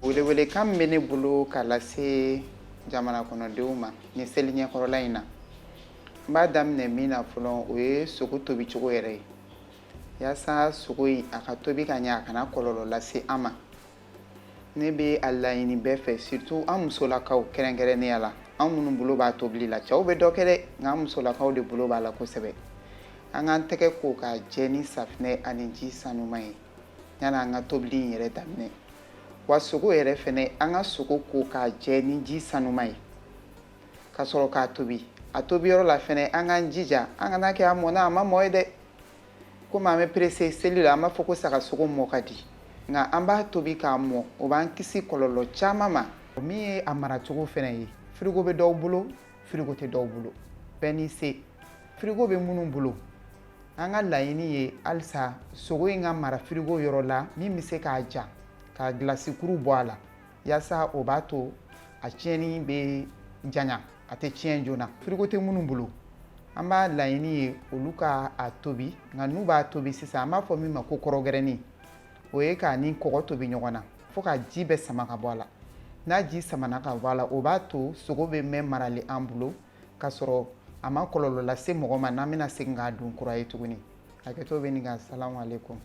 Wele kan bɛ ne bolo k'a lase jamana kɔnɔdenw ma ni seli ɲɛkɔrɔla in na. N b'a daminɛ min na fɔlɔ o ye sogo tobi cogo yɛrɛ ye. Yaasa sogo in a ka tobi ka ɲɛ a kana kɔlɔlɔ lase an ma. Ne bɛ a laɲini bɛɛ fɛ surtout an musolakaw kɛrɛnkɛrɛnnenya la. An minnu bolo b'a tobili la cɛw bɛ dɔ kɛ dɛ nka an musolakaw de bolo b'a la kosɛbɛ. An k'an tɛgɛ ko ka jɛ ni safinɛ ani ji sanuman ye yanni an ka tobili in yɛrɛ daminɛ. Wa sogo yɛrɛ fɛnɛ an ka sogo ko k'a jɛ ni ji sanuman ye ka sɔrɔ k'a tobi. A tobiyɔrɔ la fɛnɛ an k'an jija an kana kɛ a mɔnna a ma mɔ ye dɛ. Komi an bɛ pressé seli la an b'a fɔ ko saga sogo mɔ ka di nka an b'a tobi k'a mɔ o b'an kisi kɔlɔlɔ caman ma. Min ye a maracogo fɛnɛ ye frigo bɛ dɔw bolo frigo tɛ dɔw bolo bɛɛ n'i se. Frigo bɛ minnu bolo an ka laɲini ye halisa sogo in ka mara frigo yɔrɔ la min bɛ se k'a ja ka gilasikuru bɔ a la yaasa o b'a to a tiɲɛni bɛ janya a tɛ tiɲɛ joona. Frigo tɛ minnu bolo an b'a laɲini ye olu ka a tobi nka n'u b'a tobi sisan an b'a fɔ min ma ko kɔrɔgɛrɛni o ye k'a ni kɔgɔ tobi ɲɔgɔn na fo ka ji bɛɛ sama ka bɔ a la. N'a ji samana ka bɔ a la o b'a to sogo bɛ mɛn marali an bolo ka sɔrɔ a ma kɔlɔlɔ lase mɔgɔ ma n'an bɛna segin k'a dun kura ye tuguni. Hakɛto bɛ nin kan salamu aleykum.